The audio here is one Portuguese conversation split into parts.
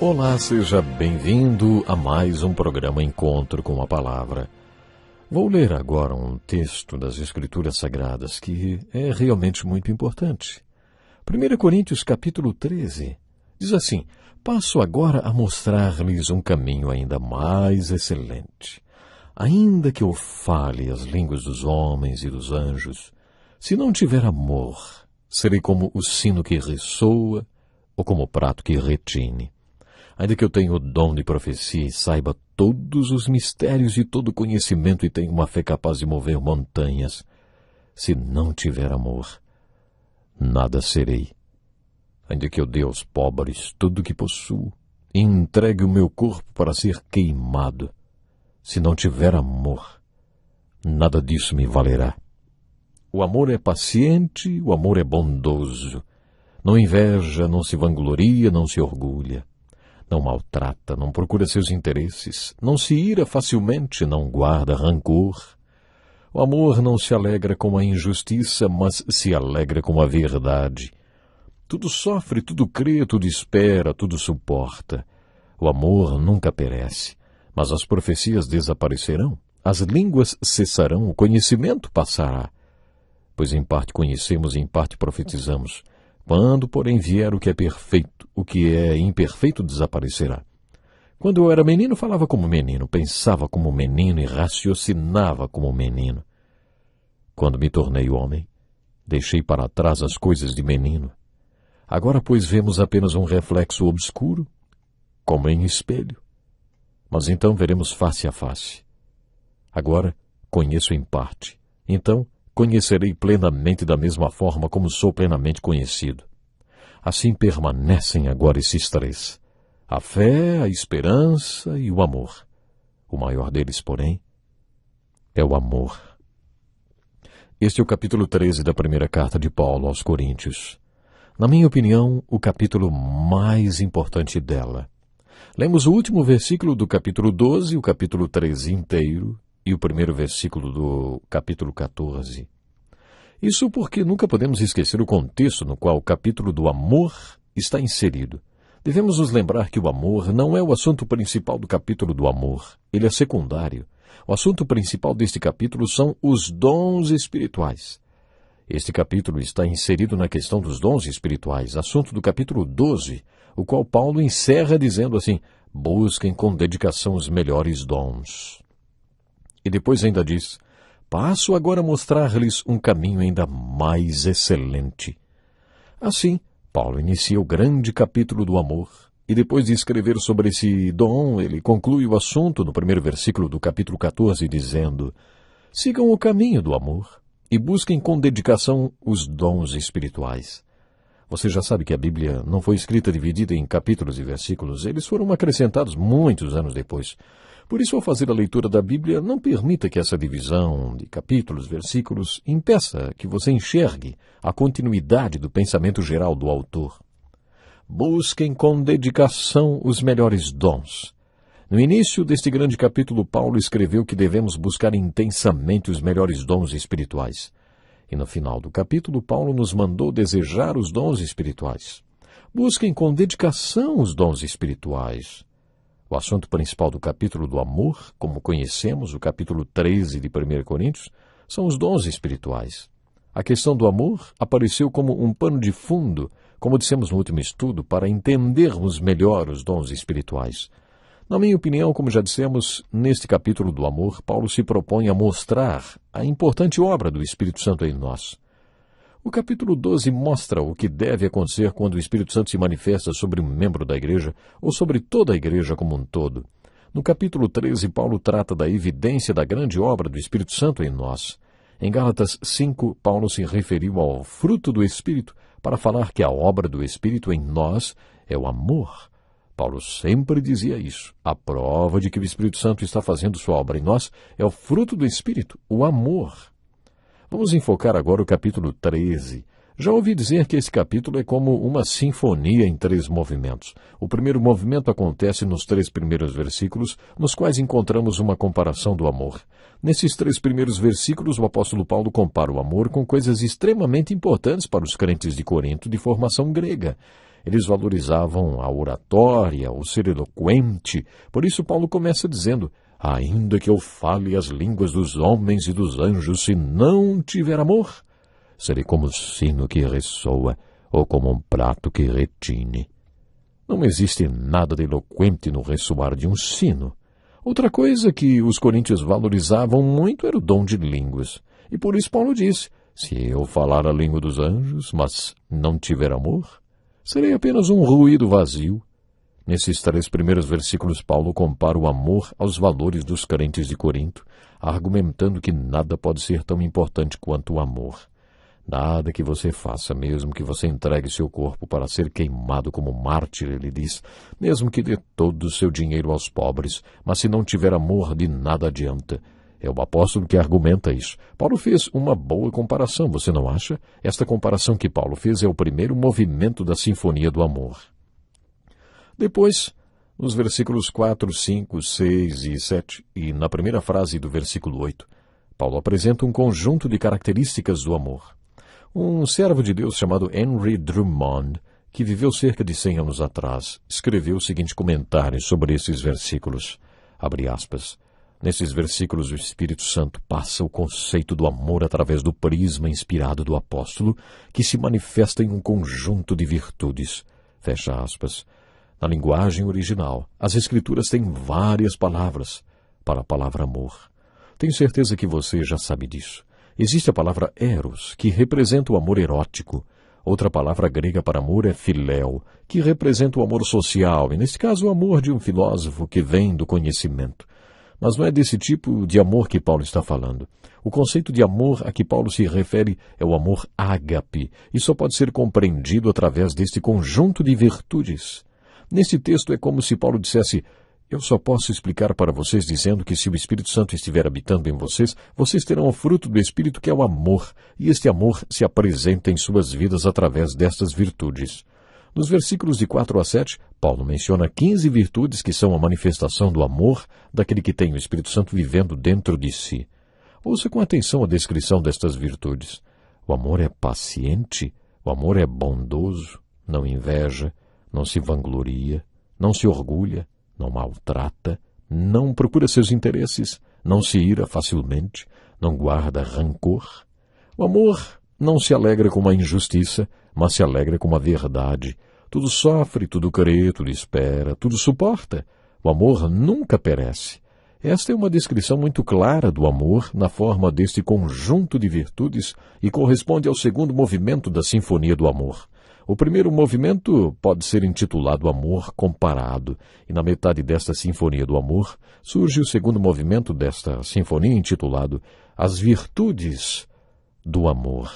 Olá, seja bem-vindo a mais um programa Encontro com a Palavra. Vou ler agora um texto das Escrituras Sagradas que é realmente muito importante. 1 Coríntios capítulo 13 diz assim: passo agora a mostrar-lhes um caminho ainda mais excelente. Ainda que eu fale as línguas dos homens e dos anjos, se não tiver amor, serei como o sino que ressoa ou como o prato que retine. Ainda que eu tenha o dom de profecia e saiba todos os mistérios e todo o conhecimento e tenha uma fé capaz de mover montanhas, se não tiver amor, nada serei. Ainda que eu dê aos pobres tudo o que possuo e entregue o meu corpo para ser queimado, se não tiver amor, nada disso me valerá. O amor é paciente, o amor é bondoso, não inveja, não se vangloria, não se orgulha. Não maltrata, não procura seus interesses, não se ira facilmente, não guarda rancor. O amor não se alegra com a injustiça, mas se alegra com a verdade. Tudo sofre, tudo crê, tudo espera, tudo suporta. O amor nunca perece, mas as profecias desaparecerão, as línguas cessarão, o conhecimento passará. Pois em parte conhecemos e em parte profetizamos. Quando, porém, vier o que é perfeito, o que é imperfeito desaparecerá. Quando eu era menino, falava como menino, pensava como menino e raciocinava como menino. Quando me tornei homem, deixei para trás as coisas de menino. Agora, pois, vemos apenas um reflexo obscuro, como em espelho. Mas então veremos face a face. Agora conheço em parte. Então conhecerei plenamente da mesma forma como sou plenamente conhecido. Assim permanecem agora esses três: a fé, a esperança e o amor. O maior deles, porém, é o amor. Este é o capítulo 13 da primeira carta de Paulo aos Coríntios. Na minha opinião, o capítulo mais importante dela. Lemos o último versículo do capítulo 12, o capítulo 13 inteiro, e o primeiro versículo do capítulo 14. Isso porque nunca podemos esquecer o contexto no qual o capítulo do amor está inserido. Devemos nos lembrar que o amor não é o assunto principal do capítulo do amor. Ele é secundário. O assunto principal deste capítulo são os dons espirituais. Este capítulo está inserido na questão dos dons espirituais, assunto do capítulo 12, o qual Paulo encerra dizendo assim: busquem com dedicação os melhores dons. E depois ainda diz: passo agora a mostrar-lhes um caminho ainda mais excelente. Assim, Paulo inicia o grande capítulo do amor, e depois de escrever sobre esse dom, ele conclui o assunto no primeiro versículo do capítulo 14, dizendo: sigam o caminho do amor e busquem com dedicação os dons espirituais. Você já sabe que a Bíblia não foi escrita dividida em capítulos e versículos, eles foram acrescentados muitos anos depois. Por isso, ao fazer a leitura da Bíblia, não permita que essa divisão de capítulos, versículos, impeça que você enxergue a continuidade do pensamento geral do autor. Busquem com dedicação os melhores dons. No início deste grande capítulo, Paulo escreveu que devemos buscar intensamente os melhores dons espirituais. E no final do capítulo, Paulo nos mandou desejar os dons espirituais. Busquem com dedicação os dons espirituais. O assunto principal do capítulo do amor, como conhecemos, o capítulo 13 de 1 Coríntios, são os dons espirituais. A questão do amor apareceu como um pano de fundo, como dissemos no último estudo, para entendermos melhor os dons espirituais. Na minha opinião, como já dissemos, neste capítulo do amor, Paulo se propõe a mostrar a importante obra do Espírito Santo em nós. O capítulo 12 mostra o que deve acontecer quando o Espírito Santo se manifesta sobre um membro da igreja ou sobre toda a igreja como um todo. No capítulo 13, Paulo trata da evidência da grande obra do Espírito Santo em nós. Em Gálatas 5, Paulo se referiu ao fruto do Espírito para falar que a obra do Espírito em nós é o amor. Paulo sempre dizia isso. A prova de que o Espírito Santo está fazendo sua obra em nós é o fruto do Espírito, o amor. Vamos enfocar agora o capítulo 13. Já ouvi dizer que esse capítulo é como uma sinfonia em 3 movimentos. O primeiro movimento acontece nos 3 primeiros versículos, nos quais encontramos uma comparação do amor. Nesses 3 primeiros versículos, o apóstolo Paulo compara o amor com coisas extremamente importantes para os crentes de Corinto de formação grega. Eles valorizavam a oratória, o ser eloquente. Por isso Paulo começa dizendo: ainda que eu fale as línguas dos homens e dos anjos, se não tiver amor, serei como o sino que ressoa, ou como um prato que retine. Não existe nada de eloquente no ressoar de um sino. Outra coisa que os coríntios valorizavam muito era o dom de línguas. E por isso Paulo diz: se eu falar a língua dos anjos, mas não tiver amor, serei apenas um ruído vazio. Nesses 3 primeiros versículos, Paulo compara o amor aos valores dos crentes de Corinto, argumentando que nada pode ser tão importante quanto o amor. Nada que você faça, mesmo que você entregue seu corpo para ser queimado como mártir, ele diz, mesmo que dê todo o seu dinheiro aos pobres, mas se não tiver amor, de nada adianta. É o apóstolo que argumenta isso. Paulo fez uma boa comparação, você não acha? Esta comparação que Paulo fez é o primeiro movimento da Sinfonia do Amor. Depois, nos versículos 4, 5, 6 e 7, e na primeira frase do versículo 8, Paulo apresenta um conjunto de características do amor. Um servo de Deus chamado Henry Drummond, que viveu cerca de 100 anos atrás, escreveu o seguinte comentário sobre esses versículos, abre aspas, nesses versículos o Espírito Santo passa o conceito do amor através do prisma inspirado do apóstolo, que se manifesta em um conjunto de virtudes, fecha aspas. Na linguagem original, as Escrituras têm várias palavras para a palavra amor. Tenho certeza que você já sabe disso. Existe a palavra eros, que representa o amor erótico. Outra palavra grega para amor é filéu, que representa o amor social, e nesse caso o amor de um filósofo que vem do conhecimento. Mas não é desse tipo de amor que Paulo está falando. O conceito de amor a que Paulo se refere é o amor ágape, e só pode ser compreendido através deste conjunto de virtudes. Neste texto é como se Paulo dissesse: eu só posso explicar para vocês dizendo que se o Espírito Santo estiver habitando em vocês, vocês terão o fruto do Espírito, que é o amor, e este amor se apresenta em suas vidas através destas virtudes. Nos versículos de 4 a 7, Paulo menciona 15 virtudes que são a manifestação do amor daquele que tem o Espírito Santo vivendo dentro de si. Ouça com atenção a descrição destas virtudes. O amor é paciente, o amor é bondoso, não inveja, não se vangloria, não se orgulha, não maltrata, não procura seus interesses, não se ira facilmente, não guarda rancor. O amor não se alegra com a injustiça, mas se alegra com a verdade. Tudo sofre, tudo crê, tudo espera, tudo suporta. O amor nunca perece. Esta é uma descrição muito clara do amor na forma deste conjunto de virtudes e corresponde ao segundo movimento da Sinfonia do Amor. O primeiro movimento pode ser intitulado Amor Comparado, e na metade desta Sinfonia do Amor surge o segundo movimento desta sinfonia intitulado As Virtudes do Amor.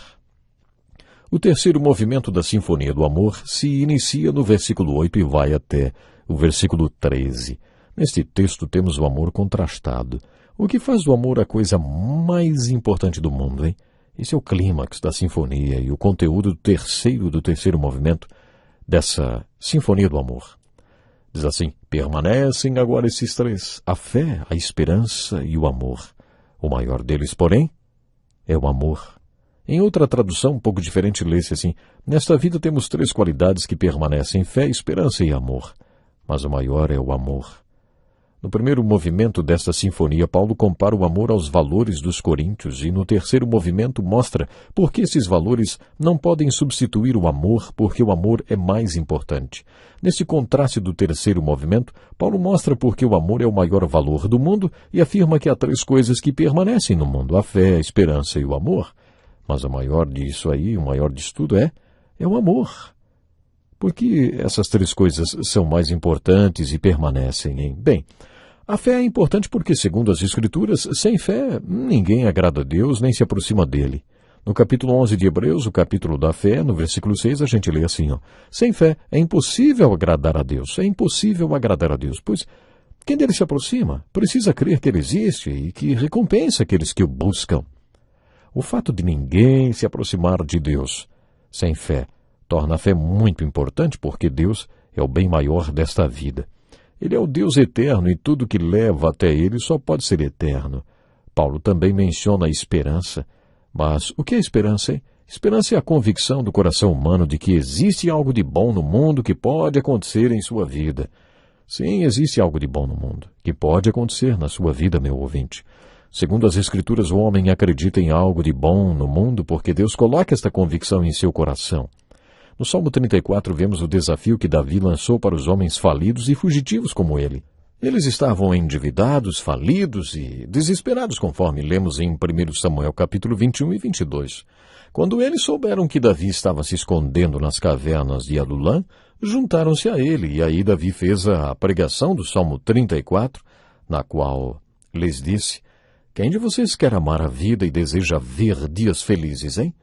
O terceiro movimento da Sinfonia do Amor se inicia no versículo 8 e vai até o versículo 13. Neste texto temos o amor contrastado. O que faz do amor a coisa mais importante do mundo, hein? Esse é o clímax da sinfonia e o conteúdo do terceiro movimento dessa Sinfonia do Amor. Diz assim: permanecem agora esses 3, a fé, a esperança e o amor. O maior deles, porém, é o amor. Em outra tradução, um pouco diferente, lê-se assim: nesta vida temos 3 qualidades que permanecem, fé, esperança e amor. Mas o maior é o amor. No primeiro movimento desta sinfonia, Paulo compara o amor aos valores dos coríntios e no terceiro movimento mostra por que esses valores não podem substituir o amor, porque o amor é mais importante. Neste contraste do terceiro movimento, Paulo mostra por que o amor é o maior valor do mundo e afirma que há 3 coisas que permanecem no mundo: a fé, a esperança e o amor. Mas o maior disso aí, o maior disso tudo é o amor. Por que essas 3 coisas são mais importantes e permanecem, hein? Bem, a fé é importante porque, segundo as Escrituras, sem fé ninguém agrada a Deus nem se aproxima dele. No capítulo 11 de Hebreus, o capítulo da fé, no versículo 6, a gente lê assim, sem fé é impossível agradar a Deus, é impossível agradar a Deus, pois quem dele se aproxima precisa crer que ele existe e que recompensa aqueles que o buscam. O fato de ninguém se aproximar de Deus sem fé torna a fé muito importante porque Deus é o bem maior desta vida. Ele é o Deus eterno e tudo que leva até ele só pode ser eterno. Paulo também menciona a esperança. Mas o que é esperança, hein? Esperança é a convicção do coração humano de que existe algo de bom no mundo que pode acontecer em sua vida. Sim, existe algo de bom no mundo, que pode acontecer na sua vida, meu ouvinte. Segundo as Escrituras, o homem acredita em algo de bom no mundo porque Deus coloca esta convicção em seu coração. No Salmo 34, vemos o desafio que Davi lançou para os homens falidos e fugitivos como ele. Eles estavam endividados, falidos e desesperados, conforme lemos em 1 Samuel capítulo 21 e 22. Quando eles souberam que Davi estava se escondendo nas cavernas de Adulã, juntaram-se a ele, e aí Davi fez a pregação do Salmo 34, na qual lhes disse: quem de vocês quer amar a vida e deseja ver dias felizes, hein?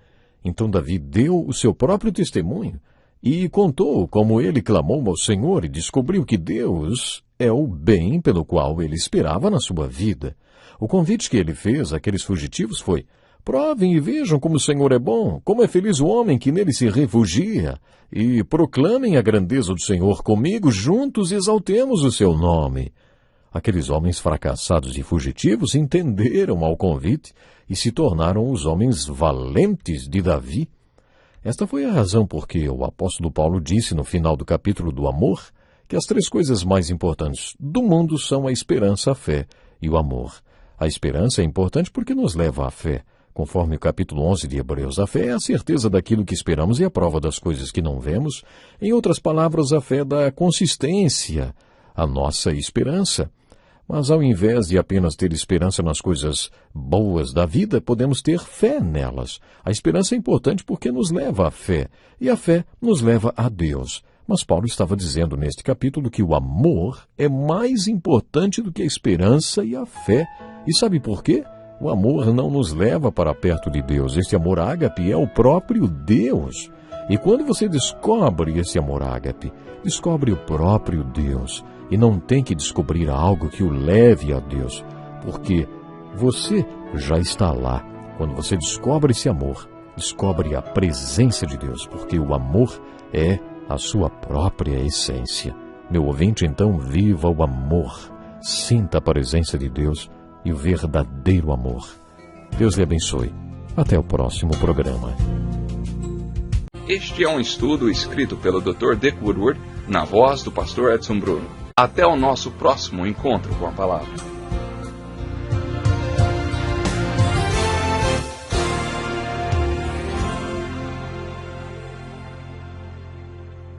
Então Davi deu o seu próprio testemunho e contou como ele clamou ao Senhor e descobriu que Deus é o bem pelo qual ele esperava na sua vida. O convite que ele fez àqueles fugitivos foi: provem e vejam como o Senhor é bom, como é feliz o homem que nele se refugia, e proclamem a grandeza do Senhor comigo, juntos exaltemos o seu nome. Aqueles homens fracassados e fugitivos entenderam ao convite e se tornaram os homens valentes de Davi. Esta foi a razão por que o apóstolo Paulo disse no final do capítulo do amor que as 3 coisas mais importantes do mundo são a esperança, a fé e o amor. A esperança é importante porque nos leva à fé. Conforme o capítulo 11 de Hebreus, a fé é a certeza daquilo que esperamos e a prova das coisas que não vemos. Em outras palavras, a fé dá consistência à nossa esperança. Mas ao invés de apenas ter esperança nas coisas boas da vida, podemos ter fé nelas. A esperança é importante porque nos leva à fé, e a fé nos leva a Deus. Mas Paulo estava dizendo neste capítulo que o amor é mais importante do que a esperança e a fé. E sabe por quê? O amor não nos leva para perto de Deus. Este amor ágape é o próprio Deus. E quando você descobre esse amor ágape, descobre o próprio Deus. E não tem que descobrir algo que o leve a Deus, porque você já está lá. Quando você descobre esse amor, descobre a presença de Deus, porque o amor é a sua própria essência. Meu ouvinte, então, viva o amor, sinta a presença de Deus e o verdadeiro amor. Deus lhe abençoe. Até o próximo programa. Este é um estudo escrito pelo Dr. Dick Woodward, na voz do pastor Edson Bruno. Até o nosso próximo encontro com a palavra.